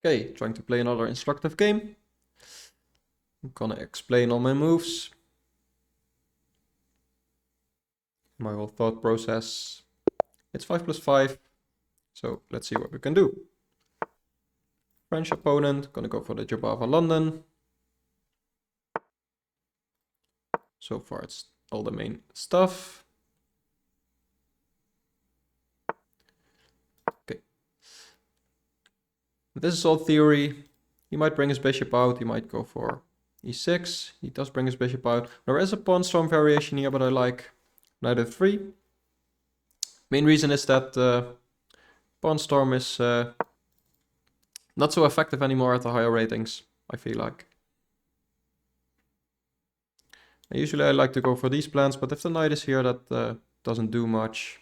Okay, trying to play another instructive game. I'm gonna explain all my moves. My whole thought process. It's 5 plus 5, so let's see what we can do. French opponent, gonna go for the Jobava London. So far it's all the main stuff. Okay. This is all theory. He might bring his bishop out, he might go for e6. He does bring his bishop out. There is a pawn storm variation here, but I like knight f3. Main reason is that pawn storm is not so effective anymore at the higher ratings, I feel like. Usually I like to go for these plans, but if the knight is here, that doesn't do much.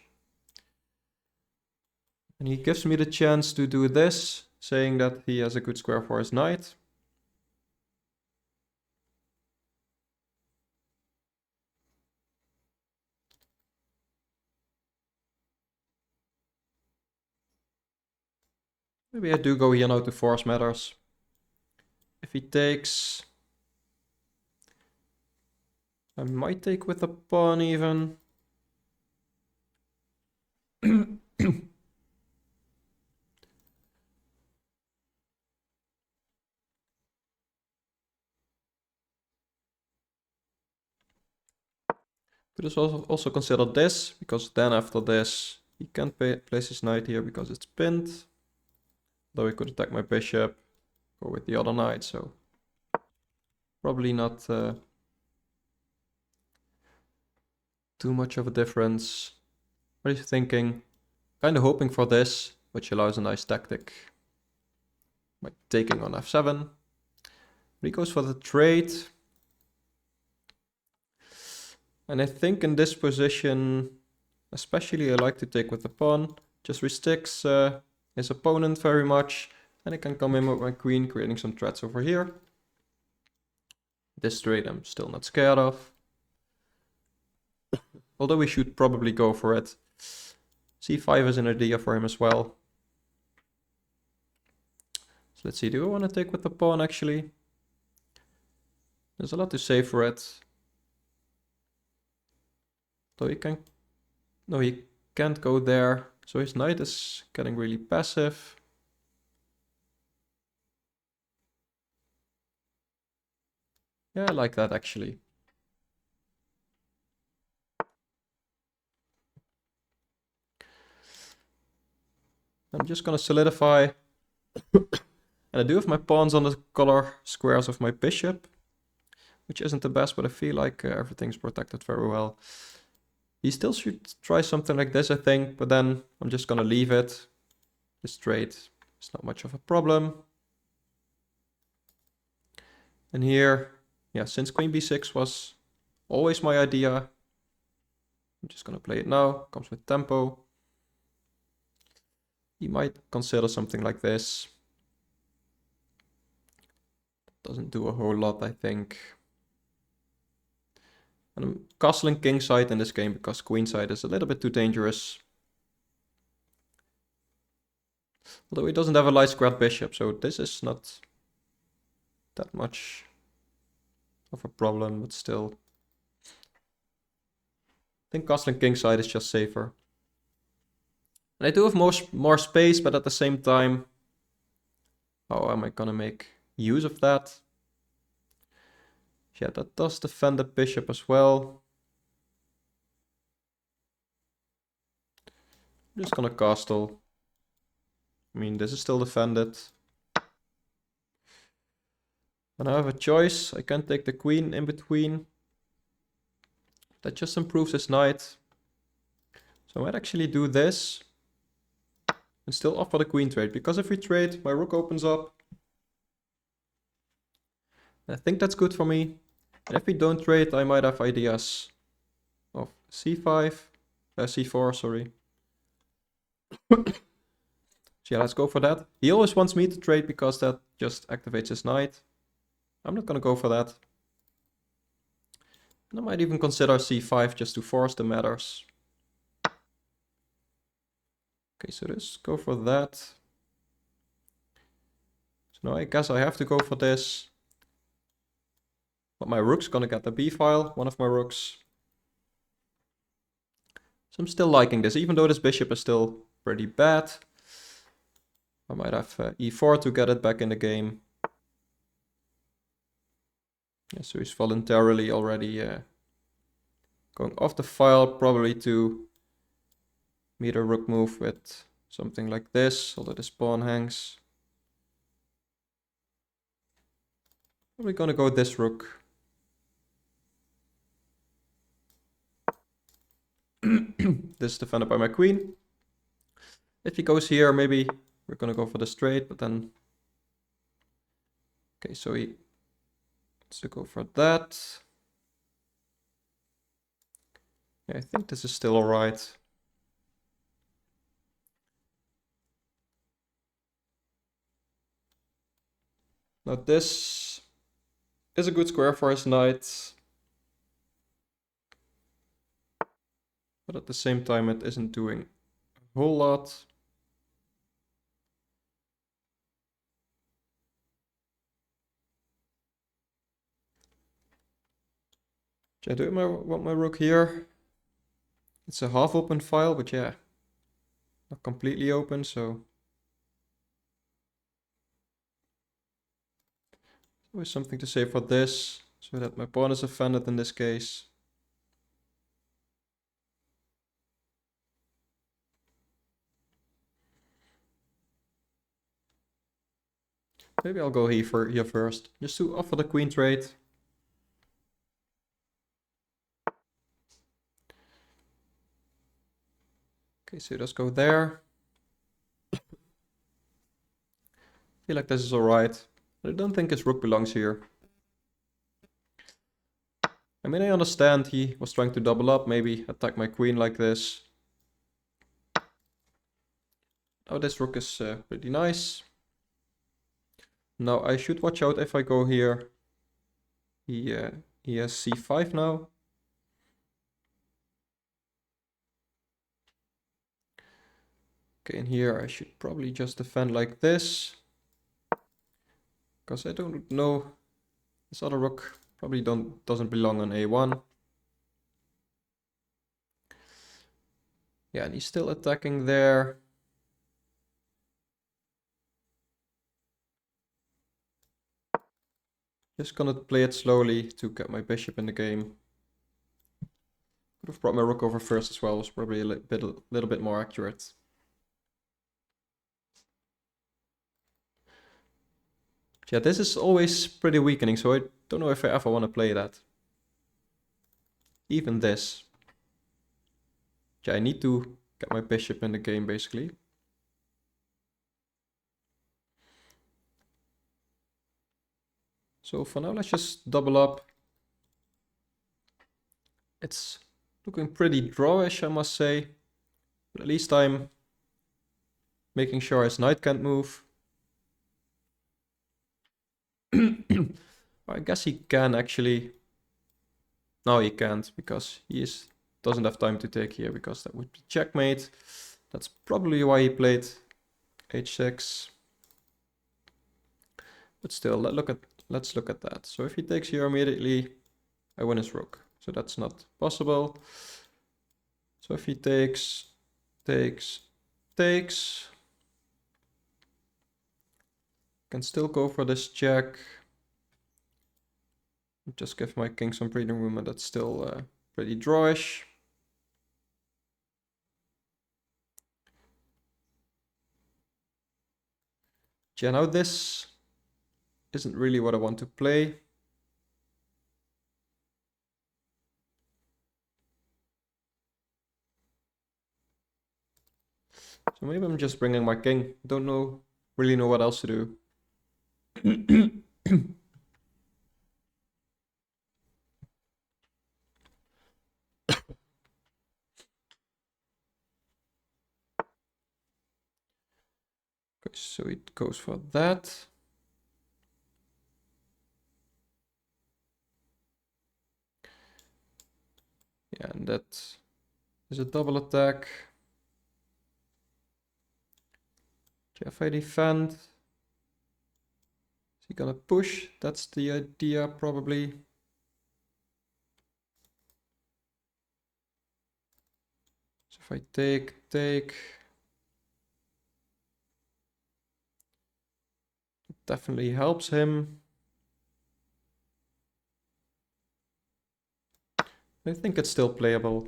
And he gives me the chance to do this, saying that he has a good square for his knight. Maybe I do go here now to force matters. If he takes, I might take with a pawn even. Could also consider this, because then after this he can't place his knight here because it's pinned. Though he could attack my bishop, go with the other knight, so probably not too much of a difference. What are you thinking? Kind of hoping for this, which allows a nice tactic. By taking on f7. But he goes for the trade. And I think in this position, especially I like to take with the pawn. Just restricts his opponent very much. And I can come in with my queen, creating some threats over here. This trade I'm still not scared of. Although we should probably go for it. c5 is an idea for him as well. So let's see, do I want to take with the pawn actually? There's a lot to say for it. So he can... No, he can't go there. So his knight is getting really passive. Yeah, I like that actually. I'm just gonna solidify. And I do have my pawns on the color squares of my bishop, which isn't the best, but I feel like everything's protected very well. He still should try something like this, I think, but then I'm just gonna leave it. This trade is not much of a problem. And here, yeah, since queen b6 was always my idea, I'm just gonna play it now. Comes with tempo. He might consider something like this. Doesn't do a whole lot, I think. And I'm castling kingside in this game because queenside is a little bit too dangerous. Although he doesn't have a light squared bishop, so this is not that much of a problem, but still. I think castling kingside is just safer. And I do have more space, but at the same time, how am I gonna make use of that? Yeah, that does defend the bishop as well. I'm just gonna castle. I mean, this is still defended. And I have a choice. I can take the queen in between. That just improves his knight. So I might actually do this. And still offer the queen trade. Because if we trade, my rook opens up. And I think that's good for me. And if we don't trade, I might have ideas of c5. c4, sorry. So yeah, let's go for that. He always wants me to trade because that just activates his knight. I'm not gonna go for that. And I might even consider c5 just to force the matters. Okay, so let's go for that. So now I guess I have to go for this. But my rook's gonna get the b file, one of my rooks. So I'm still liking this, even though this bishop is still pretty bad. I might have e4 to get it back in the game. Yeah, so he's voluntarily already going off the file, probably to meet a rook move with something like this, although this pawn hangs. Probably gonna go with this rook. This is defended by my queen. If he goes here, maybe we're gonna go for the straight, but then... Okay, so he wants to go for that. Yeah, I think this is still alright. Now this is a good square for his knight. But at the same time it isn't doing a whole lot. Should I do want my rook here? It's a half open file, but yeah, not completely open, so always something to say for this, so that my pawn is offended in this case. Maybe I'll go here first, just to offer the queen trade. Okay, so let's go there. I feel like this is alright. I don't think his rook belongs here. I mean, I understand he was trying to double up, maybe attack my queen like this. Oh, this rook is pretty nice. Now I should watch out if I go here. He has c5 now. Okay, and here I should probably just defend like this. Because I don't know, this other rook probably doesn't belong on a1. Yeah, and he's still attacking there. Just gonna play it slowly to get my bishop in the game. Could have brought my rook over first as well, was probably a little bit more accurate. Yeah, this is always pretty weakening, so I don't know if I ever want to play that. Even this. Yeah, I need to get my bishop in the game, basically. So for now, let's just double up. It's looking pretty drawish, I must say. But at least I'm making sure his knight can't move. I guess he can actually. No, he can't, because he doesn't have time to take here, because that would be checkmate. That's probably why he played h6. But still, let's look at that. So if he takes here immediately, I win his rook. So that's not possible. So if he takes, can still go for this check. Just give my king some breathing room, and that's still pretty drawish. Yeah, now this isn't really what I want to play. So maybe I'm just bringing my king. Don't really know what else to do. Okay, so it goes for that. Yeah, and that is a double attack. If I defend, he gonna push? That's the idea, probably. So if I take, it definitely helps him. I think it's still playable.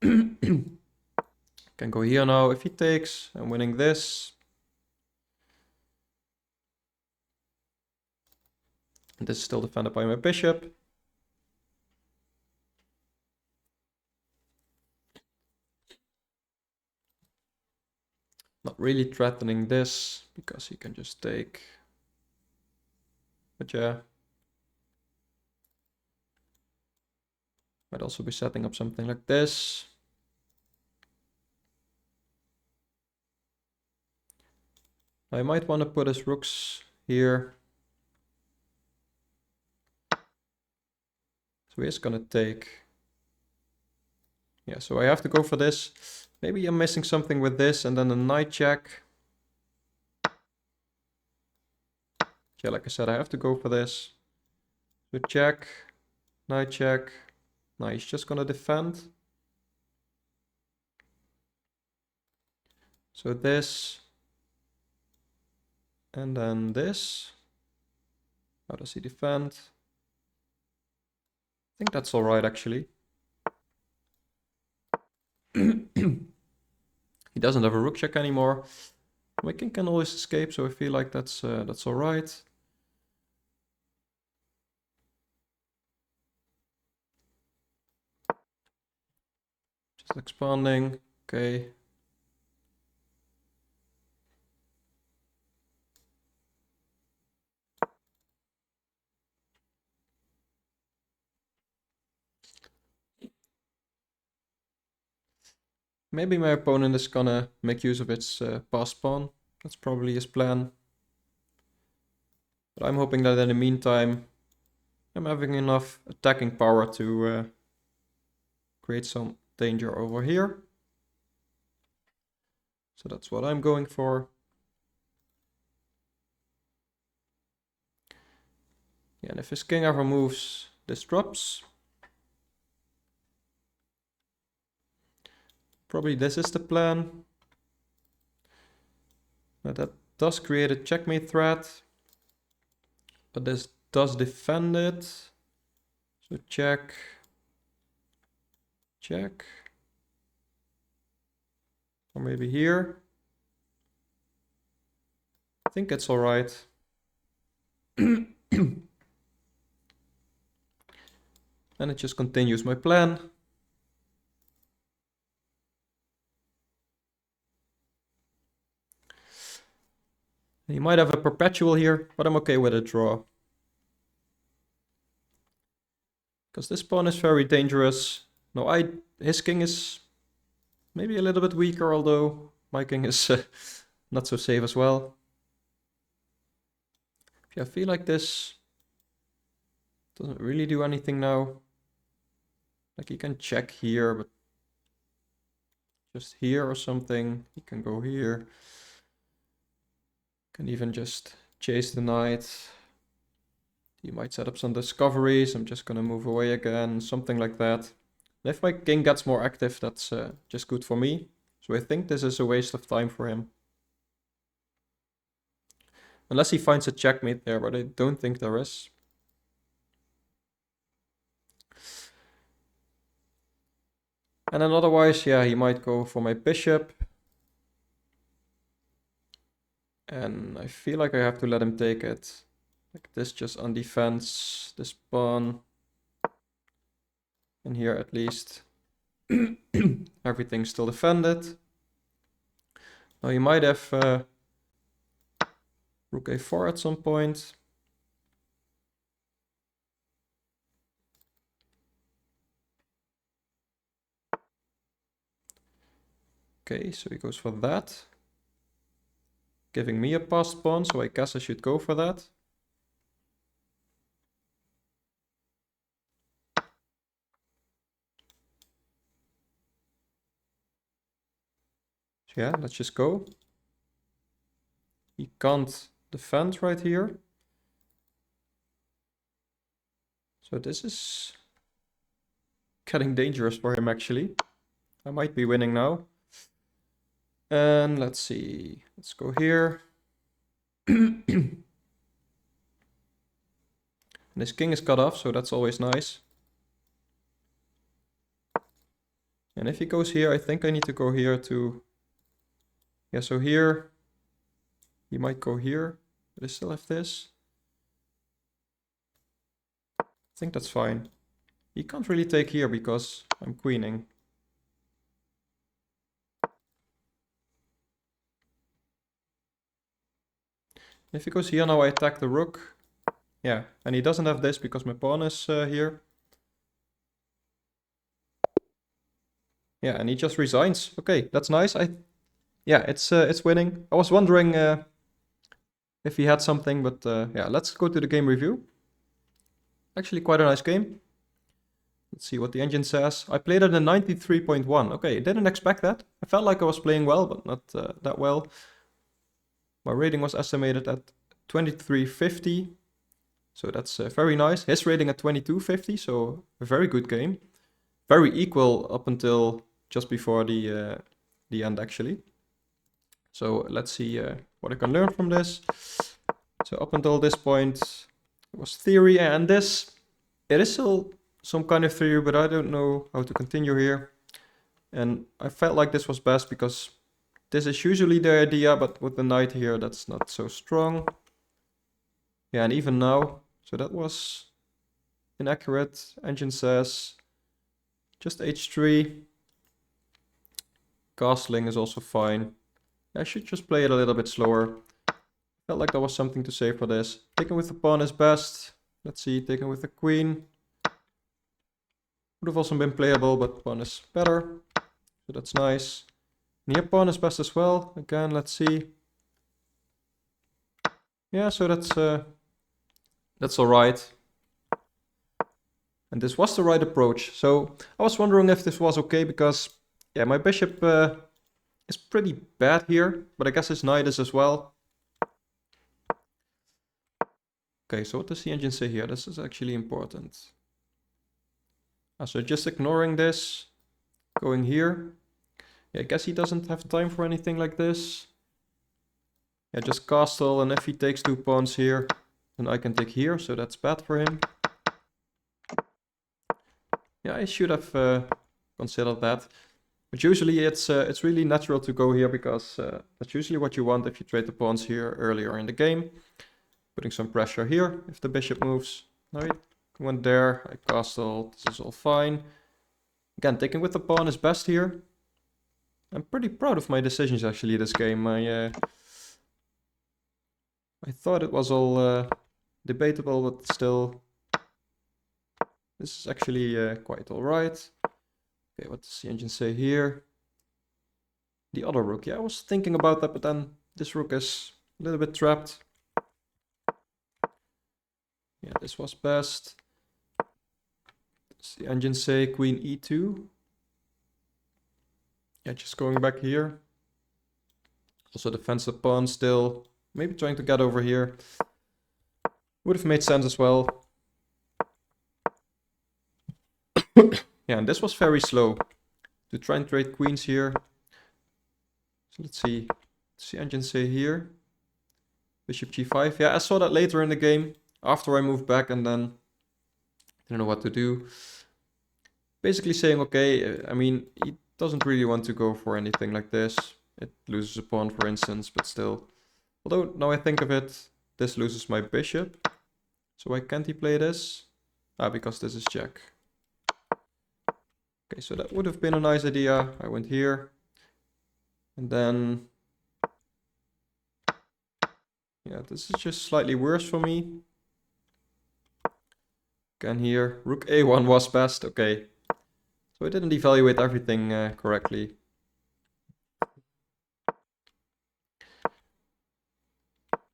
Can go here now. If he takes, I'm winning this. And this is still defended by my bishop. Not really threatening this, because he can just take. But yeah. Might also be setting up something like this. I might want to put his rooks here. So he's gonna take. Yeah, so I have to go for this. Maybe I'm missing something with this, and then a knight check. Yeah, like I said, I have to go for this. So check, knight check. Now he's just gonna defend. So this. And then this. How does he defend? I think that's all right, actually. He doesn't have a rook check anymore. My king can always escape, so I feel like that's all right. Just expanding. Okay. Maybe my opponent is gonna make use of its passed pawn. That's probably his plan. But I'm hoping that in the meantime, I'm having enough attacking power to create some danger over here. So that's what I'm going for. Yeah, and if his king ever moves, this drops. Probably this is the plan. Now that does create a checkmate threat. But this does defend it. So check. Check. Or maybe here. I think it's all right. And it just continues my plan. He might have a perpetual here, but I'm okay with a draw. Because this pawn is very dangerous. No, his king is maybe a little bit weaker, although my king is not so safe as well. I feel like this doesn't really do anything now. Like he can check here, but just here or something. He can go here. Can even just chase the knight. He might set up some discoveries. I'm just gonna move away again, something like that. And if my king gets more active, that's just good for me. So I think this is a waste of time for him. Unless he finds a checkmate there, but I don't think there is. And then otherwise, yeah, he might go for my bishop. And I feel like I have to let him take it. Like this just on defense, this pawn. And here at least everything's still defended. Now you might have rook a4 at some point. Okay, so he goes for that. Giving me a passed pawn, so I guess I should go for that. So yeah, let's just go. He can't defend right here. So this is getting dangerous for him, actually. I might be winning now. And let's see. Let's go here. And his king is cut off, so that's always nice. And if he goes here, I think I need to go here to... Yeah, so here... He might go here, but I still have this. I think that's fine. He can't really take here because I'm queening. If he goes here now, I attack the rook. Yeah, and he doesn't have this because my pawn is here. Yeah, and he just resigns. Okay, that's nice. Yeah, it's winning. I was wondering if he had something, but yeah, let's go to the game review. Actually, quite a nice game. Let's see what the engine says. I played at a 93.1. Okay, I didn't expect that. I felt like I was playing well, but not that well. My rating was estimated at 2350. So that's very nice. His rating at 2250, so a very good game. Very equal up until just before the end, actually. So let's see what I can learn from this. So up until this point, it was theory, and it is still some kind of theory, but I don't know how to continue here. And I felt like this was best because this is usually the idea, but with the knight here, that's not so strong. Yeah, and even now, so that was inaccurate. Engine says just h3. Castling is also fine. I should just play it a little bit slower. Felt like there was something to say for this. Taking with the pawn is best. Let's see, taking with the queen. Would have also been playable, but pawn is better. So that's nice. And here pawn is best as well. Again, let's see. Yeah, so that's alright. And this was the right approach. So I was wondering if this was okay because, yeah, my bishop is pretty bad here, but I guess his knight is as well. Okay, so what does the engine say here? This is actually important. So just ignoring this, going here. Yeah, I guess he doesn't have time for anything like this. Yeah, just castle, and if he takes two pawns here, then I can take here, so that's bad for him. Yeah, I should have considered that. But usually it's really natural to go here because that's usually what you want if you trade the pawns here earlier in the game. Putting some pressure here if the bishop moves. Knight went there, I castled, this is all fine. Again, taking with the pawn is best here. I'm pretty proud of my decisions actually this game. I thought it was all debatable, but still, this is actually quite alright. Okay, what does the engine say here? The other rook, yeah, I was thinking about that, but then this rook is a little bit trapped. Yeah, this was best. Does the engine say queen e2? Yeah, just going back here. Also defensive pawn still. Maybe trying to get over here. Would have made sense as well. Yeah, and this was very slow. To try and trade queens here. So let's see. What's the engine say here? Bishop g5. Yeah, I saw that later in the game. After I moved back and then didn't know what to do. Basically saying, okay, I mean, he doesn't really want to go for anything like this. It loses a pawn, for instance, but still. Although, now I think of it, this loses my bishop. So why can't he play this? Because this is check. Okay, so that would have been a nice idea. I went here. And then... yeah, this is just slightly worse for me. Again here, rook a1 was best, okay. So I didn't evaluate everything correctly.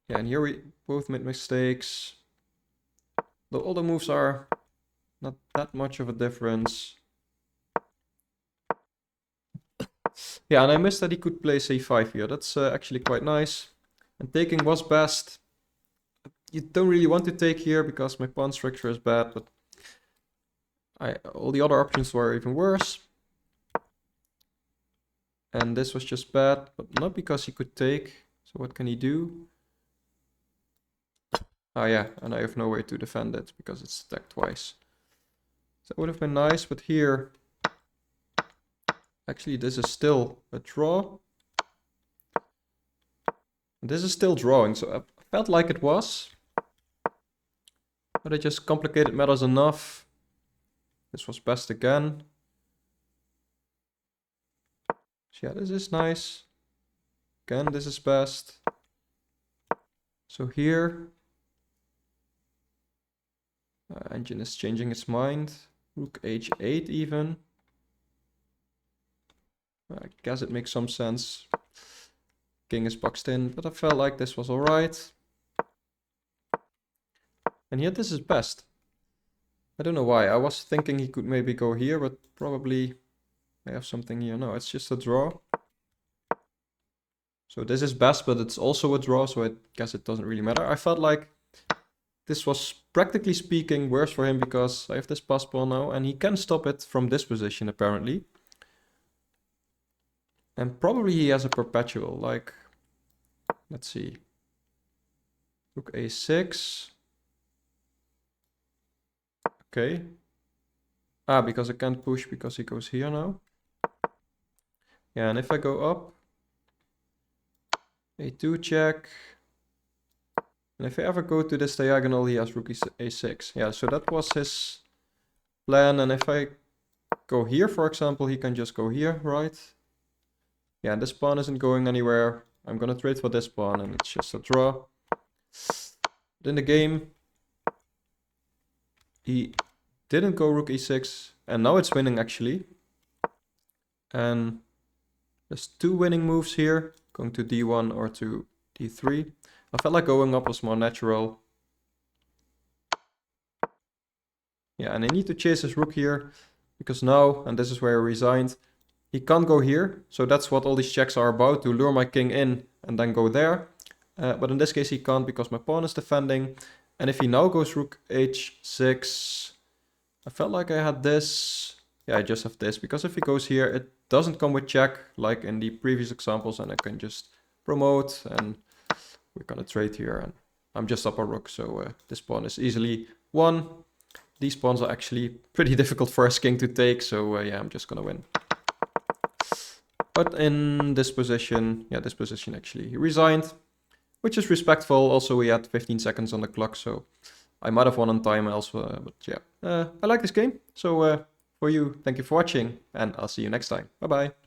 Yeah, and here we both made mistakes. Though all the moves are not that much of a difference. Yeah, and I missed that he could play c5 here. That's actually quite nice. And taking was best. You don't really want to take here because my pawn structure is bad, but all the other options were even worse. And this was just bad, but not because he could take. So what can he do? Oh yeah, and I have no way to defend it because it's attacked twice. So that would have been nice, but here... Actually, this is still a draw. This is still drawing, so I felt like it was. But it just complicated matters enough. This was best again. So yeah, this is nice. Again, this is best. So here... engine is changing its mind. Rook h8 even. I guess it makes some sense. King is boxed in, but I felt like this was alright. And yet this is best. I don't know why. I was thinking he could maybe go here, but probably I have something here. No, it's just a draw. So this is best, but it's also a draw, so I guess it doesn't really matter. I felt like this was, practically speaking, worse for him because I have this pass pawn now, and he can stop it from this position, apparently. And probably he has a perpetual, like, let's see. Rook a6. Okay. Ah, because I can't push because he goes here now. Yeah, and if I go up, a2 check. And if I ever go to this diagonal, he has rook a6. Yeah, so that was his plan. And if I go here, for example, he can just go here, right? Yeah, this pawn isn't going anywhere. I'm gonna trade for this pawn, and it's just a draw. But in the game, he didn't go rook e6, and now it's winning actually. And there's two winning moves here, going to d1 or to d3. I felt like going up was more natural. Yeah, and I need to chase his rook here, because now, and this is where I resigned, he can't go here. So that's what all these checks are about, to lure my king in and then go there. But in this case he can't because my pawn is defending. And if he now goes rook h6, I felt like I had this. Yeah, I just have this, because if he goes here, it doesn't come with check like in the previous examples, and I can just promote, and we're gonna trade here, and I'm just up a rook, so this pawn is easily won. These pawns are actually pretty difficult for his king to take, so yeah, I'm just gonna win. But in this position, yeah, this position actually, he resigned, which is respectful. Also, we had 15 seconds on the clock, so I might have won on time elsewhere, but yeah. I like this game, so for you, thank you for watching, and I'll see you next time. Bye-bye.